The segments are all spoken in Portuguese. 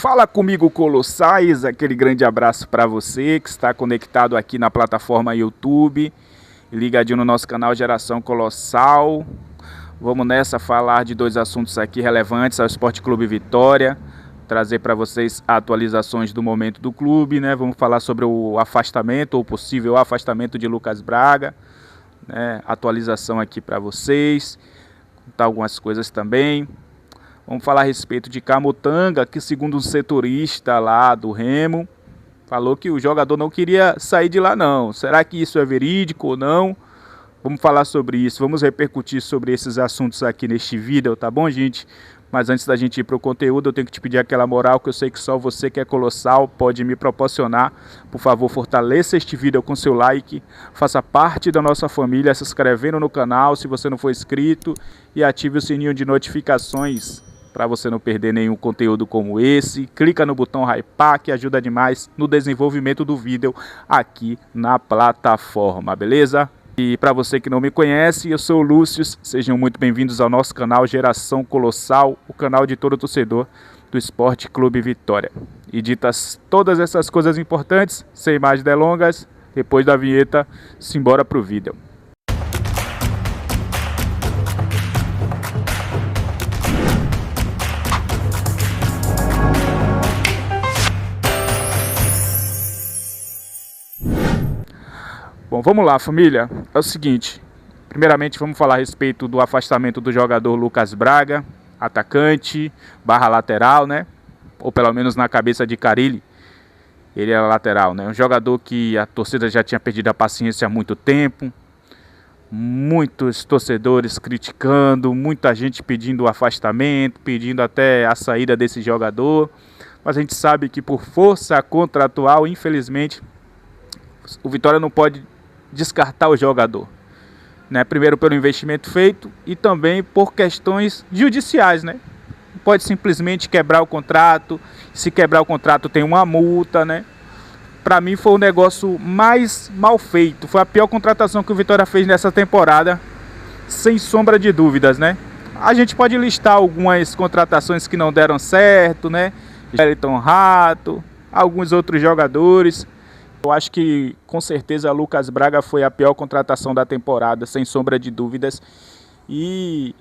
Fala comigo, Colossais, aquele grande abraço para você que está conectado aqui na plataforma YouTube, ligadinho no nosso canal Geração Colossal. Vamos nessa falar de dois assuntos aqui relevantes ao Esporte Clube Vitória, trazer para vocês atualizações do momento do clube, né? Vamos falar sobre o afastamento ou possível afastamento de Lucas Braga, né? Atualização aqui para vocês, contar algumas coisas também. Vamos falar a respeito de Camutanga, que segundo um setorista lá do Remo, falou que o jogador não queria sair de lá não. Será que isso é verídico ou não? Vamos falar sobre isso, vamos repercutir sobre esses assuntos aqui neste vídeo, tá bom, gente? Mas antes da gente ir para o conteúdo, eu tenho que te pedir aquela moral que eu sei que só você que é colossal pode me proporcionar. Por favor, fortaleça este vídeo com seu like, faça parte da nossa família se inscrevendo no canal se você não for inscrito e ative o sininho de notificações para você não perder nenhum conteúdo como esse. Clica no botão hypar que ajuda demais no desenvolvimento do vídeo aqui na plataforma, beleza? E para você que não me conhece, eu sou o Lúcio, sejam muito bem-vindos ao nosso canal Geração Colossal, o canal de todo torcedor do Esporte Clube Vitória. E ditas todas essas coisas importantes, sem mais delongas, depois da vinheta, simbora pro vídeo. Bom, vamos lá, família. É o seguinte, primeiramente vamos falar a respeito do afastamento do jogador Lucas Braga, atacante, barra lateral, né? Ou pelo menos na cabeça de Carille, ele era lateral, né? Um jogador que a torcida já tinha perdido a paciência há muito tempo, muitos torcedores criticando, muita gente pedindo o afastamento, pedindo até a saída desse jogador. Mas a gente sabe que por força contratual, infelizmente, o Vitória não pode descartar o jogador, né? Primeiro pelo investimento feito e também por questões judiciais, né? Não pode simplesmente quebrar o contrato. Se quebrar o contrato tem uma multa, né? Para mim foi o negócio mais mal feito, foi a pior contratação que o Vitória fez nessa temporada, sem sombra de dúvidas, né? A gente pode listar algumas contratações que não deram certo, né? Wellington Rato, alguns outros jogadores. Eu acho que, com certeza, Lucas Braga foi a pior contratação da temporada, sem sombra de dúvidas. E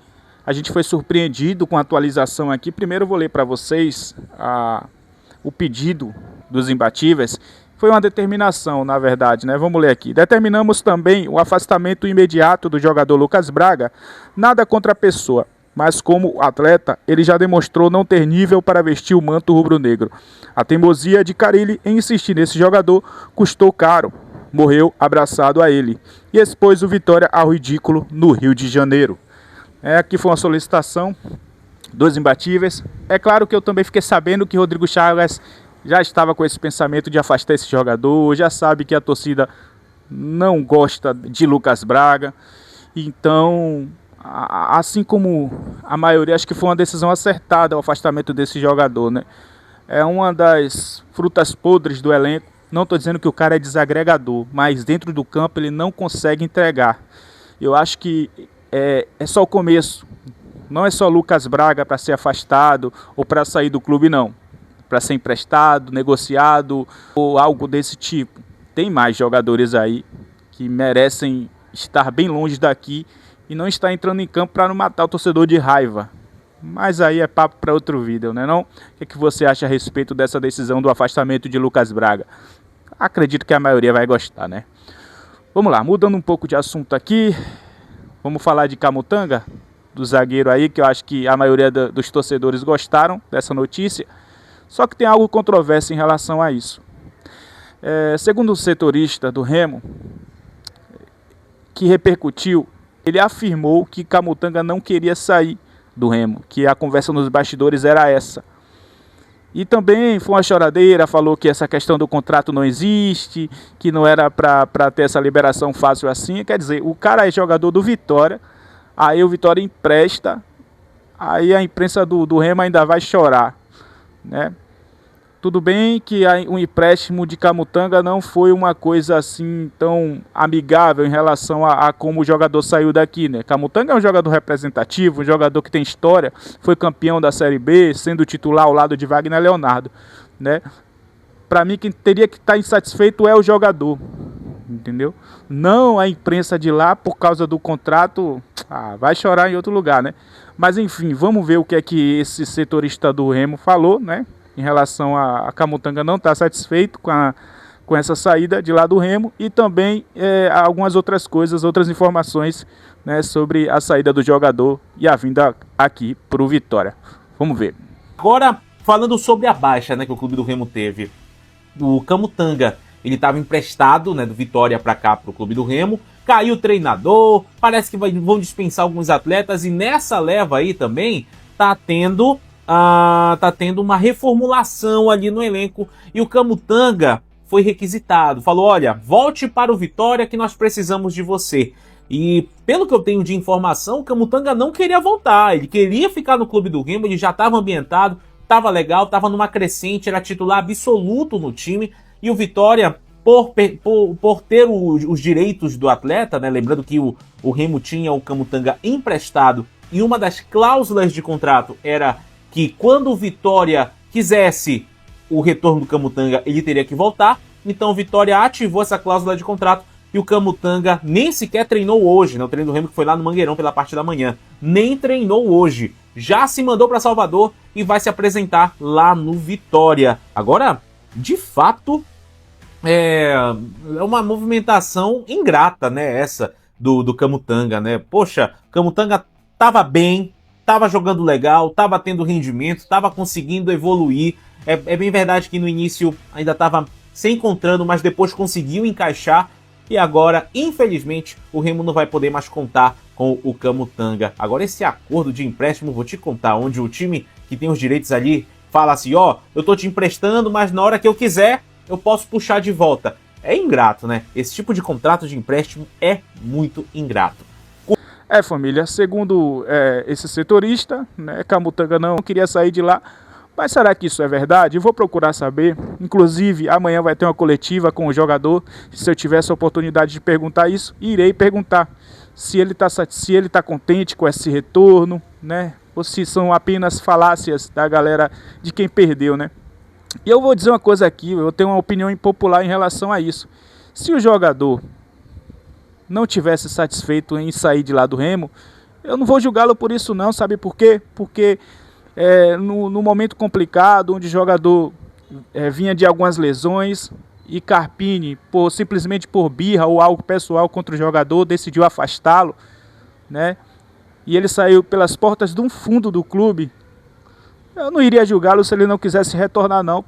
a gente foi surpreendido com a atualização aqui. Primeiro eu vou ler para vocês o pedido dos imbatíveis. Foi uma determinação, na verdade, né? Vamos ler aqui. Determinamos também o afastamento imediato do jogador Lucas Braga. Nada contra a pessoa, mas como atleta, ele já demonstrou não ter nível para vestir o manto rubro-negro. A teimosia de Carille em insistir nesse jogador custou caro. Morreu abraçado a ele e expôs o Vitória ao ridículo no Rio de Janeiro. Aqui foi uma solicitação dos imbatíveis. É claro que eu também fiquei sabendo que Rodrigo Chagas já estava com esse pensamento de afastar esse jogador, já sabe que a torcida não gosta de Lucas Braga. Então, assim como a maioria, acho que foi uma decisão acertada o afastamento desse jogador, né? É uma das frutas podres do elenco. Não estou dizendo que o cara é desagregador, mas dentro do campo ele não consegue entregar. Eu acho que é só o começo. Não é só Lucas Braga para ser afastado ou para sair do clube, não. Para ser emprestado, negociado ou algo desse tipo. Tem mais jogadores aí que merecem estar bem longe daqui e não está entrando em campo para não matar o torcedor de raiva. Mas aí é papo para outro vídeo, né não? O que você acha a respeito dessa decisão do afastamento de Lucas Braga? Acredito que a maioria vai gostar, né? Vamos lá, mudando um pouco de assunto aqui. Vamos falar de Camutanga, do zagueiro aí, que eu acho que a maioria dos torcedores gostaram dessa notícia. Só que tem algo controverso em relação a isso. Segundo o setorista do Remo, que repercutiu, ele afirmou que Camutanga não queria sair do Remo, que a conversa nos bastidores era essa. E também foi uma choradeira, falou que essa questão do contrato não existe, que não era para ter essa liberação fácil assim. Quer dizer, o cara é jogador do Vitória, aí o Vitória empresta, aí a imprensa do Remo ainda vai chorar, né? Tudo bem que o empréstimo de Camutanga não foi uma coisa assim tão amigável em relação a como o jogador saiu daqui, né? Camutanga é um jogador representativo, um jogador que tem história, foi campeão da Série B, sendo titular ao lado de Wagner Leonardo, né? Para mim, quem teria que estar insatisfeito é o jogador, entendeu? Não a imprensa de lá, por causa do contrato, vai chorar em outro lugar, né? Mas enfim, vamos ver o que é que esse setorista do Remo falou, né? Em relação a Camutanga não estar satisfeito com essa saída de lá do Remo e também algumas outras coisas, outras informações, né, sobre a saída do jogador e a vinda aqui para o Vitória. Vamos ver. Agora, falando sobre a baixa, né, que o clube do Remo teve, o Camutanga, ele estava emprestado, né, do Vitória para cá, para o clube do Remo, caiu o treinador, parece que vão dispensar alguns atletas e nessa leva aí também tá tendo uma reformulação ali no elenco e o Camutanga foi requisitado. Falou, olha, volte para o Vitória que nós precisamos de você. E pelo que eu tenho de informação, o Camutanga não queria voltar. Ele queria ficar no clube do Remo, ele já estava ambientado, estava legal, estava numa crescente, era titular absoluto no time. E o Vitória, por ter os direitos do atleta, né, lembrando que o Remo tinha o Camutanga emprestado e uma das cláusulas de contrato era que quando o Vitória quisesse o retorno do Camutanga, ele teria que voltar. Então o Vitória ativou essa cláusula de contrato e o Camutanga nem sequer treinou hoje, né? O treino do Remo que foi lá no Mangueirão pela parte da manhã, nem treinou hoje. Já se mandou para Salvador e vai se apresentar lá no Vitória. Agora, de fato, é uma movimentação ingrata, né? Essa do Camutanga, né? Poxa, o Camutanga tava bem, tava jogando legal, tava tendo rendimento, tava conseguindo evoluir. É bem verdade que no início ainda tava se encontrando, mas depois conseguiu encaixar. E agora, infelizmente, o Remo não vai poder mais contar com o Camutanga. Agora, esse acordo de empréstimo, vou te contar, onde o time que tem os direitos ali fala assim, ó, eu tô te emprestando, mas na hora que eu quiser, eu posso puxar de volta. É ingrato, né? Esse tipo de contrato de empréstimo é muito ingrato. Família, segundo esse setorista, né, Camutanga não queria sair de lá, mas será que isso é verdade? Eu vou procurar saber, inclusive amanhã vai ter uma coletiva com o jogador, se eu tivesse a oportunidade de perguntar isso, irei perguntar se ele tá contente com esse retorno, né, ou se são apenas falácias da galera de quem perdeu, né. E eu vou dizer uma coisa aqui, eu tenho uma opinião impopular em relação a isso. Se o jogador não tivesse satisfeito em sair de lá do Remo, eu não vou julgá-lo por isso não, sabe por quê? Porque no momento complicado, onde o jogador vinha de algumas lesões e Carpini, simplesmente por birra ou algo pessoal contra o jogador, decidiu afastá-lo, né? E ele saiu pelas portas do fundo do clube, eu não iria julgá-lo se ele não quisesse retornar não.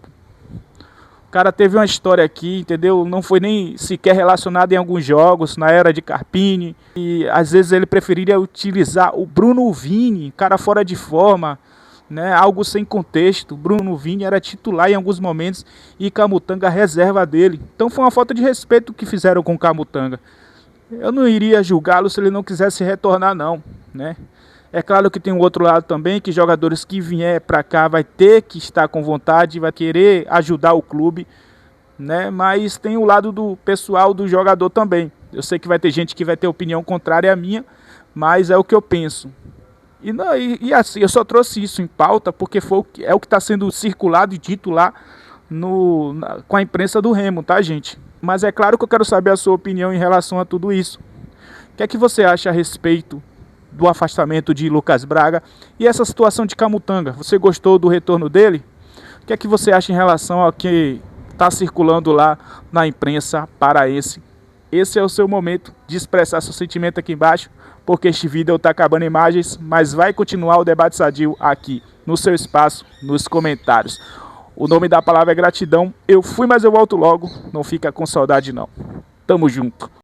O cara teve uma história aqui, entendeu? Não foi nem sequer relacionado em alguns jogos, na era de Carpini. E às vezes ele preferiria utilizar o Bruno Vini, cara fora de forma, né? Algo sem contexto. Bruno Vini era titular em alguns momentos e Camutanga reserva dele. Então foi uma falta de respeito que fizeram com o Camutanga. Eu não iria julgá-lo se ele não quisesse retornar não, né? É claro que tem um outro lado também, que jogadores que vier para cá vai ter que estar com vontade, vai querer ajudar o clube, né? Mas tem o lado do pessoal do jogador também. Eu sei que vai ter gente que vai ter opinião contrária à minha, mas é o que eu penso. E assim, eu só trouxe isso em pauta porque é o que está sendo circulado e dito lá com a imprensa do Remo, tá, gente? Mas é claro que eu quero saber a sua opinião em relação a tudo isso. O que é que você acha a respeito do afastamento de Lucas Braga e essa situação de Camutanga? Você gostou do retorno dele? O que é que você acha em relação ao que está circulando lá na imprensa paraense? Esse é o seu momento de expressar seu sentimento aqui embaixo, porque este vídeo está acabando em imagens, mas vai continuar o debate sadio aqui no seu espaço, nos comentários. O nome da palavra é gratidão. Eu fui, mas eu volto logo. Não fica com saudade não. Tamo junto.